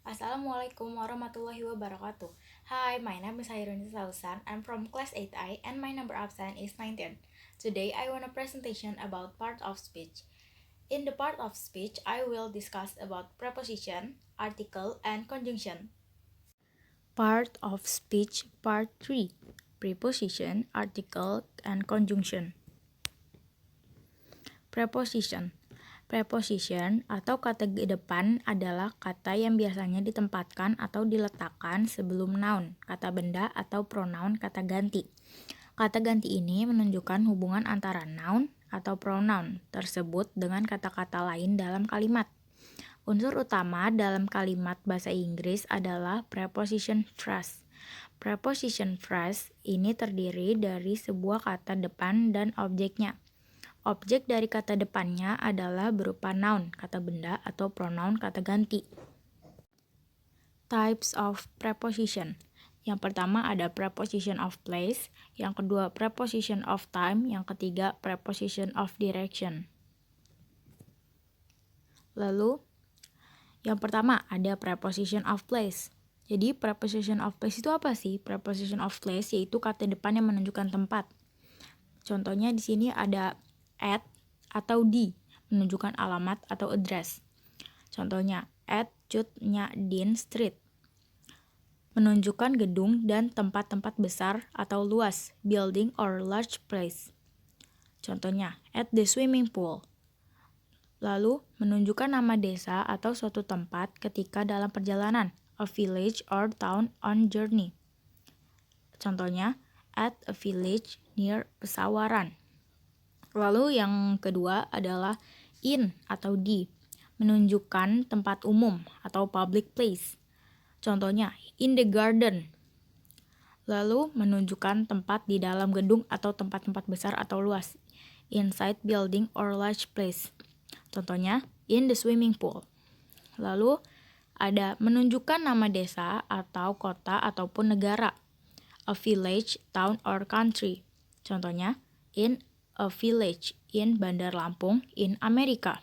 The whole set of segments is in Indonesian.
Assalamualaikum warahmatullahi wabarakatuh. Hi, my name is Hairun Sausan. I'm from class 8I and my number absent is 19. Today I want a presentation about part of speech. In the part of speech, I will discuss about preposition, article, and conjunction. Part of speech part 3. Preposition, article, and conjunction. Preposition. Preposition atau kata depan adalah kata yang biasanya ditempatkan atau diletakkan sebelum noun, kata benda atau pronoun kata ganti. Kata ganti ini menunjukkan hubungan antara noun atau pronoun tersebut dengan kata-kata lain dalam kalimat. Unsur utama dalam kalimat bahasa Inggris adalah preposition phrase. Preposition phrase ini terdiri dari sebuah kata depan dan objeknya. Objek dari kata depannya adalah berupa noun, kata benda, atau pronoun, kata ganti. Types of preposition. Yang pertama ada preposition of place, yang kedua preposition of time, yang ketiga preposition of direction. Lalu, yang pertama ada preposition of place. Jadi preposition of place itu apa sih? Preposition of place yaitu kata depan yang menunjukkan tempat. Contohnya di sini ada at atau di, menunjukkan alamat atau address. Contohnya, at Cut Nya Din Street, menunjukkan gedung dan tempat-tempat besar atau luas, building or large place. Contohnya, at the swimming pool. Lalu, menunjukkan nama desa atau suatu tempat ketika dalam perjalanan, a village or town on journey. Contohnya, at a village near Pesawaran. Lalu yang kedua adalah in atau di, menunjukkan tempat umum atau public place. Contohnya, in the garden. Lalu menunjukkan tempat di dalam gedung atau tempat-tempat besar atau luas, inside building or large place. Contohnya, in the swimming pool. Lalu ada menunjukkan nama desa atau kota ataupun negara, a village, town, or country. Contohnya, in a village in Bandar Lampung in Amerika.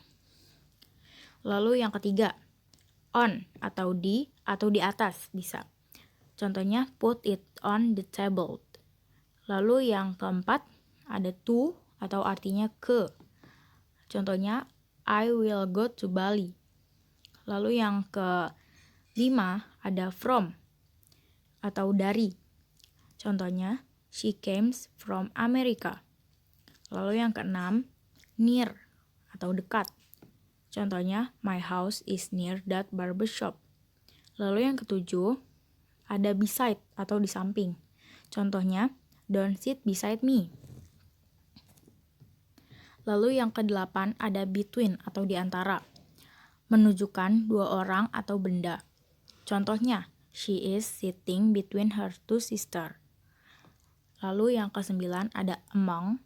Lalu yang ketiga, on atau di atas bisa. Contohnya put it on the table. Lalu yang keempat ada to atau artinya ke. Contohnya I will go to Bali. Lalu yang kelima ada from atau dari. Contohnya she came from America. Lalu yang keenam, near atau dekat. Contohnya, my house is near that barbershop. Lalu yang ketujuh, ada beside atau di samping. Contohnya, don't sit beside me. Lalu yang kedelapan, ada between atau di antara. Menunjukkan dua orang atau benda. Contohnya, she is sitting between her two sisters. Lalu yang kesembilan, ada among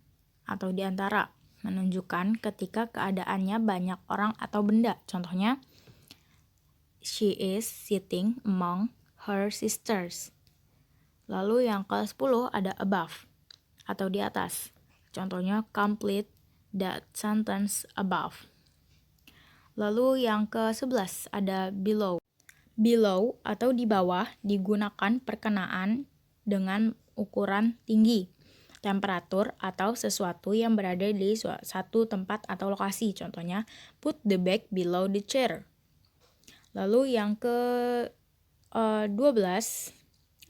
atau di antara, menunjukkan ketika keadaannya banyak orang atau benda. Contohnya, she is sitting among her sisters. Lalu yang ke-10 ada above atau di atas. Contohnya, complete that sentence above. Lalu yang ke-11 ada below. Below atau di bawah digunakan perkenaan dengan ukuran tinggi, temperatur, atau sesuatu yang berada di satu tempat atau lokasi. Contohnya, put the bag below the chair. Lalu yang ke-12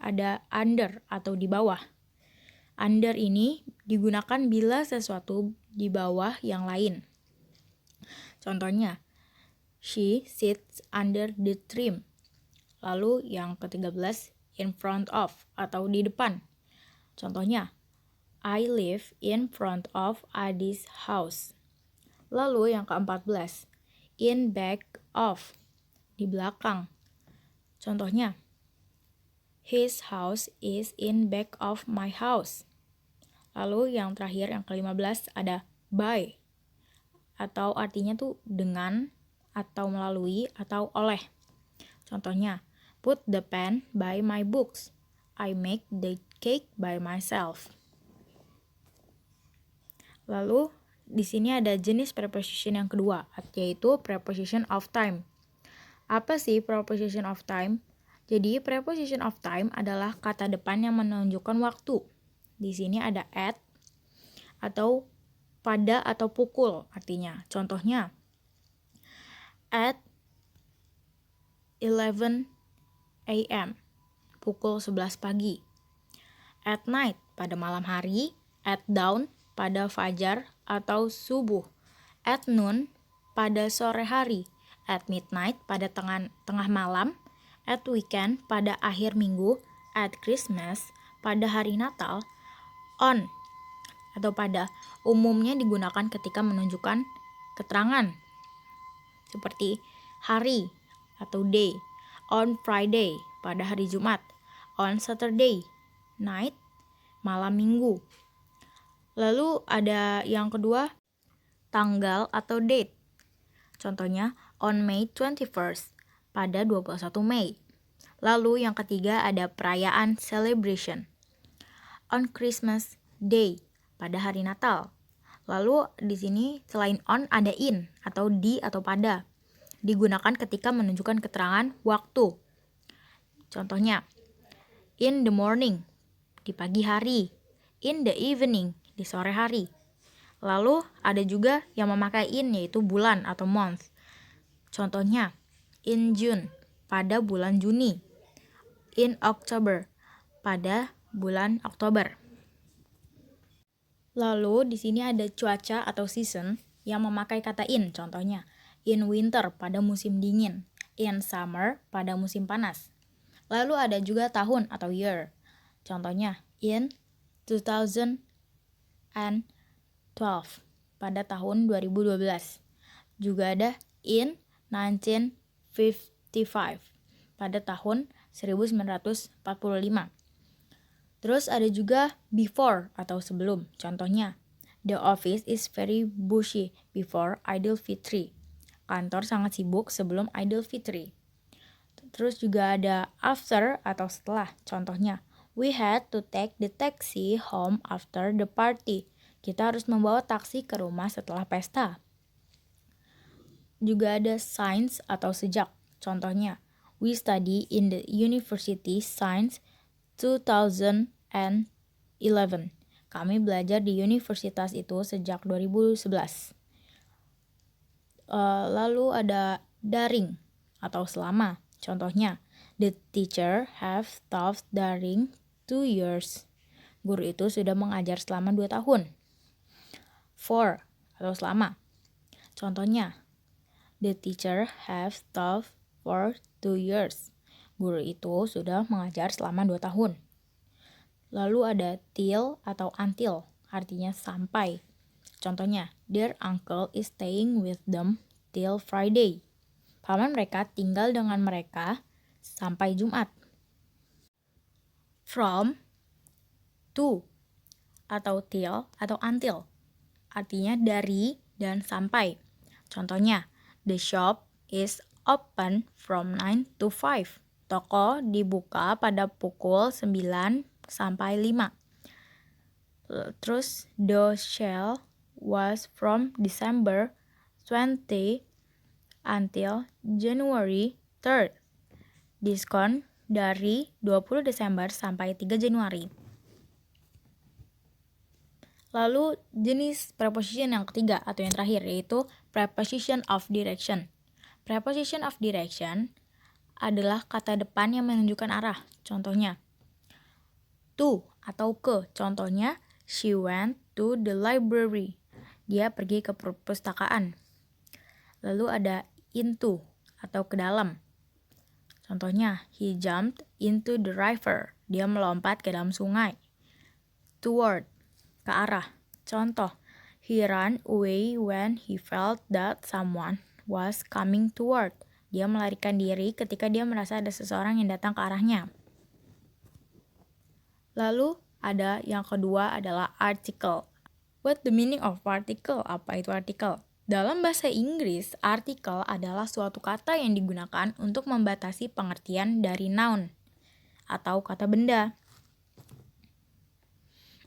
ada under atau di bawah. Under ini digunakan bila sesuatu di bawah yang lain. Contohnya, she sits under the tree. Lalu yang ke-13 in front of atau di depan. Contohnya, I live in front of Adi's house. Lalu yang ke-14, in back of, di belakang. Contohnya, his house is in back of my house. Lalu yang terakhir, yang ke-15 ada by, atau artinya tuh dengan, atau melalui, atau oleh. Contohnya, put the pen by my books. I make the cake by myself. Lalu di sini ada jenis preposition yang kedua, yaitu preposition of time. Apa sih preposition of time? Jadi preposition of time adalah kata depan yang menunjukkan waktu. Di sini ada at atau pada atau pukul artinya. Contohnya at 11 a.m. pukul 11 pagi. At night pada malam hari, at dawn pada fajar atau subuh. At noon pada sore hari, at midnight pada tengah malam, at weekend pada akhir minggu, at Christmas pada hari Natal, on atau pada umumnya digunakan ketika menunjukkan keterangan seperti hari atau day, on Friday pada hari Jumat, on Saturday night malam minggu. Lalu ada yang kedua, tanggal atau date. Contohnya on May 21st pada 21 Mei. Lalu yang ketiga ada perayaan celebration. On Christmas Day pada hari Natal. Lalu di sini selain on ada in atau di atau pada. Digunakan ketika menunjukkan keterangan waktu. Contohnya in the morning di pagi hari, in the evening di sore hari. Lalu ada juga yang memakai in yaitu bulan atau month. Contohnya in June pada bulan Juni, in October pada bulan Oktober. Lalu di sini ada cuaca atau season yang memakai kata in. Contohnya in winter pada musim dingin, in summer pada musim panas. Lalu ada juga tahun atau year. Contohnya in 2012 pada tahun 2012. Juga ada in 1955 pada tahun 1945. Terus ada juga before atau sebelum. Contohnya, the office is very busy before Idul Fitri. Kantor sangat sibuk sebelum Idul Fitri. Terus juga ada after atau setelah. Contohnya, we had to take the taxi home after the party. Kita harus membawa taksi ke rumah setelah pesta. Juga ada since atau sejak. Contohnya, we study in the university since 2011. Kami belajar di universitas itu sejak 2011. Lalu ada daring atau selama. Contohnya, the teacher have taught daring 2 years. Guru itu sudah mengajar selama 2 tahun. For atau selama. Contohnya, the teacher have taught for 2 years. Guru itu sudah mengajar selama 2 tahun. Lalu ada till atau until, artinya sampai. Contohnya, their uncle is staying with them till Friday. Paman mereka tinggal dengan mereka sampai Jumat. From, to, atau till atau until, artinya dari dan sampai. Contohnya, the shop is open from 9 to 5. Toko dibuka pada pukul 9 sampai 5. Terus the sale was from December 20 until January 3rd. Diskon dari 20 Desember sampai 3 Januari. Lalu jenis preposition yang ketiga atau yang terakhir yaitu preposition of direction. Preposition of direction adalah kata depan yang menunjukkan arah. Contohnya, to atau ke. Contohnya, she went to the library. Dia pergi ke perpustakaan. Lalu ada into atau ke dalam. Contohnya, he jumped into the river. Dia melompat ke dalam sungai. Toward, ke arah. Contoh, he ran away when he felt that someone was coming toward. Dia melarikan diri ketika dia merasa ada seseorang yang datang ke arahnya. Lalu ada yang kedua adalah article. What the meaning of article? Apa itu artikel? Dalam bahasa Inggris, artikel adalah suatu kata yang digunakan untuk membatasi pengertian dari noun atau kata benda.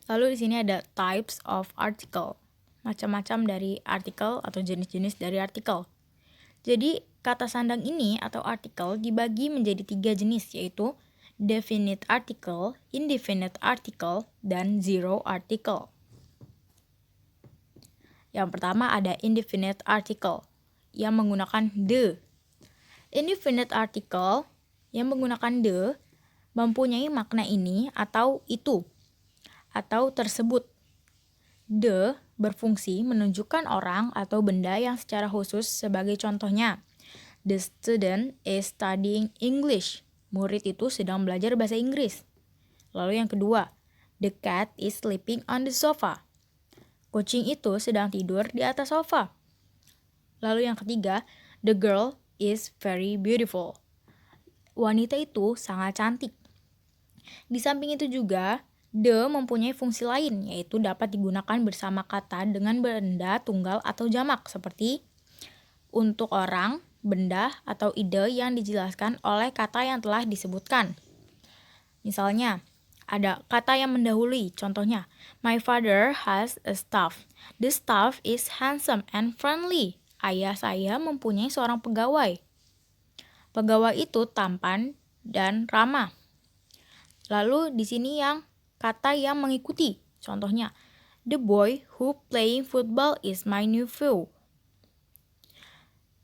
Lalu di sini ada types of article. Macam-macam dari artikel atau jenis-jenis dari artikel. Jadi, kata sandang ini atau artikel dibagi menjadi 3 jenis, yaitu definite article, indefinite article, dan zero article. Yang pertama ada indefinite article yang menggunakan the. Indefinite article yang menggunakan the mempunyai makna ini atau itu atau tersebut. The berfungsi menunjukkan orang atau benda yang secara khusus, sebagai contohnya, the student is studying English. Murid itu sedang belajar bahasa Inggris. Lalu yang kedua, the cat is sleeping on the sofa. Kucing itu sedang tidur di atas sofa. Lalu yang ketiga, the girl is very beautiful. Wanita itu sangat cantik. Di samping itu juga, the mempunyai fungsi lain, yaitu dapat digunakan bersama kata dengan benda tunggal atau jamak, seperti untuk orang, benda, atau ide yang dijelaskan oleh kata yang telah disebutkan. Misalnya, ada kata yang mendahului, contohnya, my father has a staff. The staff is handsome and friendly. Ayah saya mempunyai seorang pegawai. Pegawai itu tampan dan ramah. Lalu di sini yang kata yang mengikuti, contohnya, the boy who playing football is my nephew.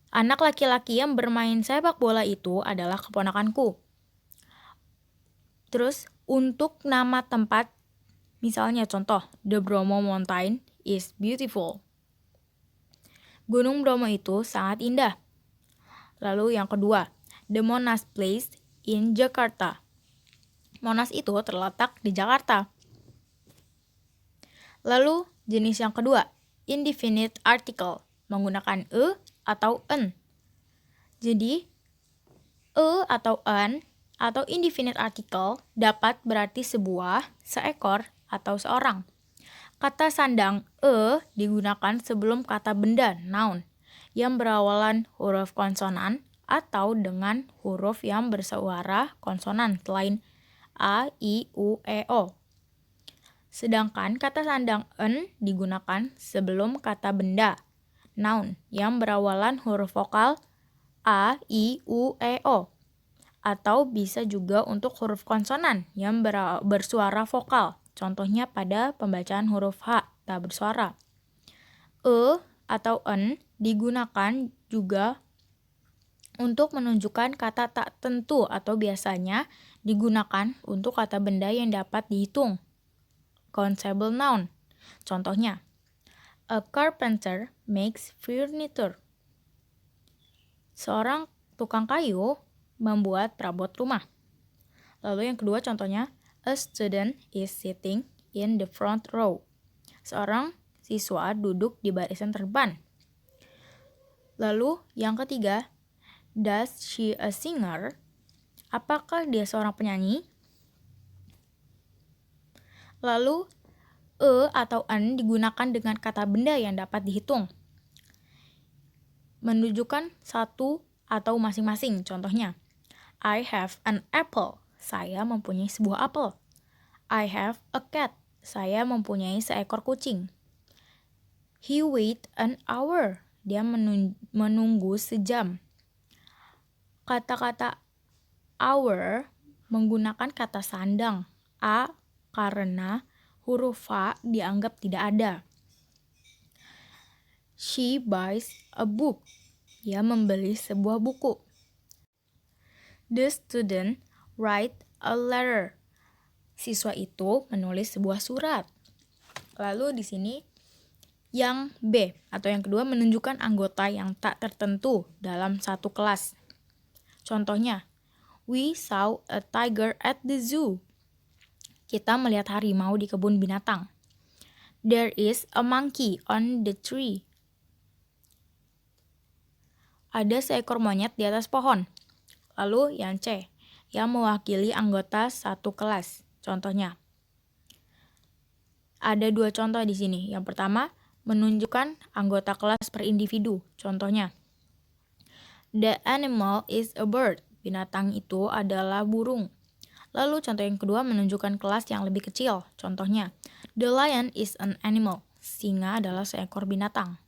Anak laki-laki yang bermain sepak bola itu adalah keponakanku. Terus untuk nama tempat, misalnya contoh, the Bromo Mountain is beautiful. Gunung Bromo itu sangat indah. Lalu yang kedua, the Monas Place in Jakarta. Monas itu terletak di Jakarta. Lalu jenis yang kedua, indefinite article, menggunakan atau an. Jadi, atau an atau indefinite article dapat berarti sebuah, seekor, atau seorang. Kata sandang digunakan sebelum kata benda, noun, yang berawalan huruf konsonan atau dengan huruf yang bersuara konsonan selain a, i, u, e, o. Sedangkan kata sandang en digunakan sebelum kata benda, noun, yang berawalan huruf vokal a, i, u, e, o. Atau bisa juga untuk huruf konsonan yang bersuara vokal. Contohnya pada pembacaan huruf H, tak bersuara. Atau en digunakan juga untuk menunjukkan kata tak tentu atau biasanya digunakan untuk kata benda yang dapat dihitung. Countable noun. Contohnya, a carpenter makes furniture. Seorang tukang kayu membuat perabot rumah. Lalu yang kedua contohnya, a student is sitting in the front row. Seorang siswa duduk di barisan terdepan. Lalu yang ketiga, does she a singer? Apakah dia seorang penyanyi? Lalu, atau an digunakan dengan kata benda yang dapat dihitung, menunjukkan satu atau masing-masing. Contohnya, I have an apple. Saya mempunyai sebuah apel. I have a cat. Saya mempunyai seekor kucing. He wait an hour. Dia menunggu sejam. Kata-kata hour menggunakan kata sandang a karena huruf H dianggap tidak ada. She buys a book. Dia membeli sebuah buku. The student write a letter. Siswa itu menulis sebuah surat. Lalu di sini yang B atau yang kedua menunjukkan anggota yang tak tertentu dalam satu kelas. Contohnya, we saw a tiger at the zoo. Kita melihat harimau di kebun binatang. There is a monkey on the tree. Ada seekor monyet di atas pohon. Lalu yang C, yang mewakili anggota satu kelas. Contohnya, ada dua contoh di sini. Yang pertama, menunjukkan anggota kelas per individu. Contohnya, the animal is a bird. Binatang itu adalah burung. Lalu contoh yang kedua menunjukkan kelas yang lebih kecil. Contohnya, the lion is an animal. Singa adalah seekor binatang.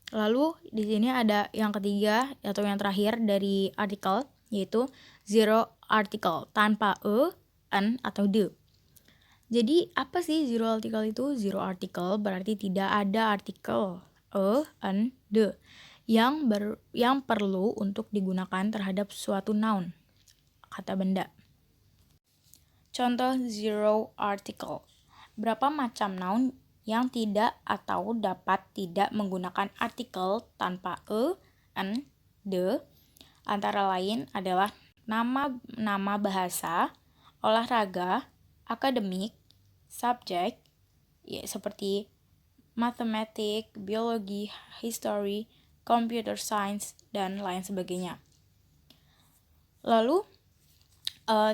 Lalu di sini ada yang ketiga atau yang terakhir dari artikel, yaitu zero article, tanpa an atau the. Jadi apa sih zero article itu? Zero article berarti tidak ada artikel an, the yang perlu untuk digunakan terhadap suatu noun, kata benda. Contoh zero article. Berapa macam noun yang tidak atau dapat tidak menggunakan artikel tanpa an, the, antara lain adalah nama bahasa, olahraga, akademik, subjek, ya, seperti matematik, biologi, history, computer science, dan lain sebagainya. Lalu,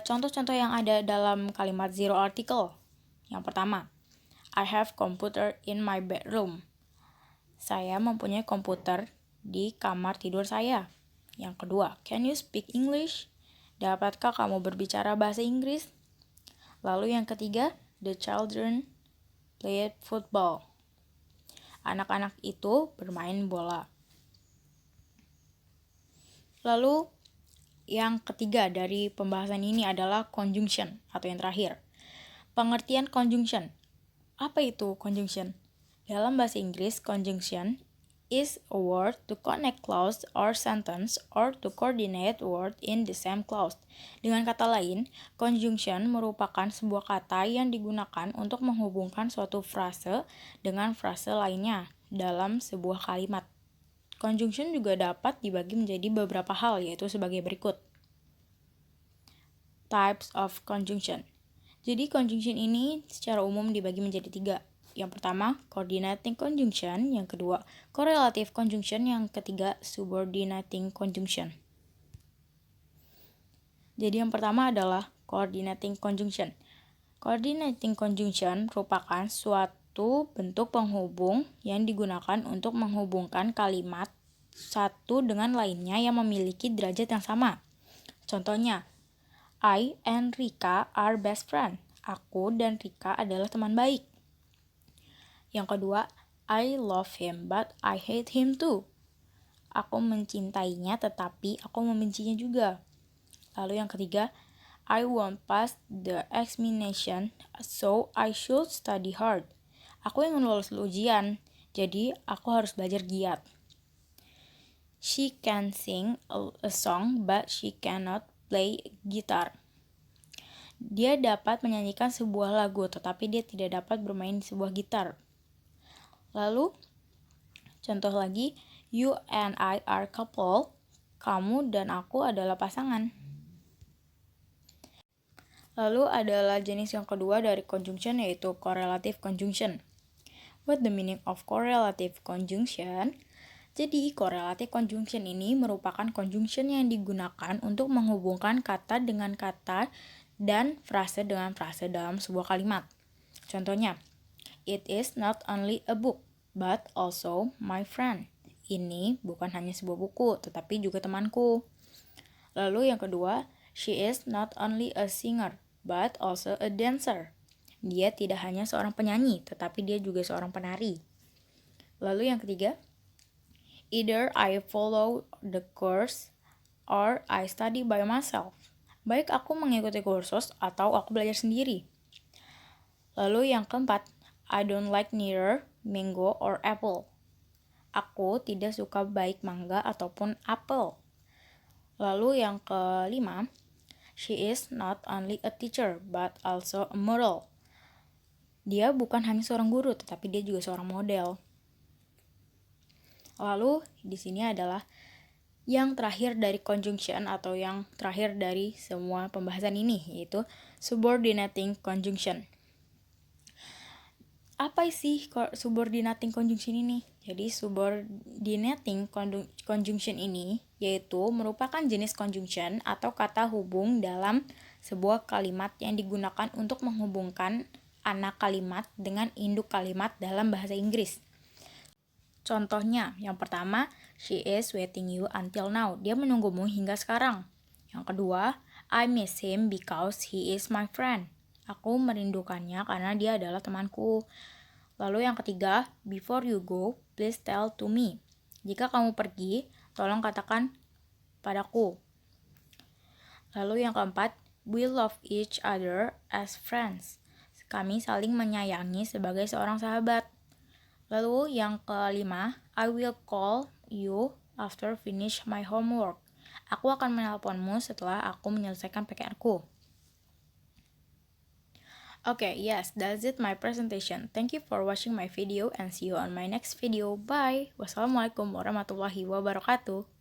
contoh-contoh yang ada dalam kalimat zero article. Yang pertama, I have computer in my bedroom. Saya mempunyai komputer di kamar tidur saya. Yang kedua, can you speak English? Dapatkah kamu berbicara bahasa Inggris? Lalu yang ketiga, the children played football. Anak-anak itu bermain bola. Lalu yang ketiga dari pembahasan ini adalah conjunction atau yang terakhir. Pengertian conjunction. Apa itu conjunction? Dalam bahasa Inggris, conjunction is a word to connect clause or sentence or to coordinate word in the same clause. Dengan kata lain, conjunction merupakan sebuah kata yang digunakan untuk menghubungkan suatu frase dengan frase lainnya dalam sebuah kalimat. Conjunction juga dapat dibagi menjadi beberapa hal, yaitu sebagai berikut. Types of conjunction. Jadi conjunction ini secara umum dibagi menjadi 3. Yang pertama, coordinating conjunction. Yang kedua, correlative conjunction. Yang ketiga, subordinating conjunction. Jadi yang pertama adalah coordinating conjunction. Coordinating conjunction merupakan suatu bentuk penghubung yang digunakan untuk menghubungkan kalimat satu dengan lainnya yang memiliki derajat yang sama. Contohnya, I and Rika are best friend. Aku dan Rika adalah teman baik. Yang kedua, I love him but I hate him too. Aku mencintainya tetapi aku membencinya juga. Lalu yang ketiga, I won't pass the examination so I should study hard. Aku ingin lulus ujian, jadi aku harus belajar giat. She can sing a song but she cannot play guitar. Dia dapat menyanyikan sebuah lagu, tetapi dia tidak dapat bermain sebuah gitar. Lalu, contoh lagi, you and I are couple. Kamu dan aku adalah pasangan. Lalu adalah jenis yang kedua dari conjunction, yaitu correlative conjunction. What the meaning of correlative conjunction? Jadi, correlative conjunction ini merupakan conjunction yang digunakan untuk menghubungkan kata dengan kata dan frase dengan frase dalam sebuah kalimat. Contohnya, it is not only a book, but also my friend. Ini bukan hanya sebuah buku, tetapi juga temanku. Lalu yang kedua, she is not only a singer, but also a dancer. Dia tidak hanya seorang penyanyi, tetapi dia juga seorang penari. Lalu yang ketiga, either I follow the course or I study by myself. Baik aku mengikuti kursus atau aku belajar sendiri. Lalu yang keempat, I don't like neither mango or apple. Aku tidak suka baik mangga ataupun apel. Lalu yang kelima, she is not only a teacher but also a model. Dia bukan hanya seorang guru, tetapi dia juga seorang model. Lalu di sini adalah yang terakhir dari conjunction atau yang terakhir dari semua pembahasan ini, yaitu subordinating conjunction. Apa sih subordinating conjunction ini? Jadi subordinating conjunction ini yaitu merupakan jenis conjunction atau kata hubung dalam sebuah kalimat yang digunakan untuk menghubungkan anak kalimat dengan induk kalimat dalam bahasa Inggris. Contohnya, yang pertama, she is waiting you until now. Dia menunggumu hingga sekarang. Yang kedua, I miss him because he is my friend. Aku merindukannya karena dia adalah temanku. Lalu yang ketiga, before you go, please tell to me. Jika kamu pergi, tolong katakan padaku. Lalu yang keempat, we love each other as friends. Kami saling menyayangi sebagai seorang sahabat. Lalu yang kelima, I will call you after finish my homework. Aku akan menelponmu setelah aku menyelesaikan PR-ku. Okay, yes, that's it my presentation. Thank you for watching my video and see you on my next video. Bye. Wassalamualaikum warahmatullahi wabarakatuh.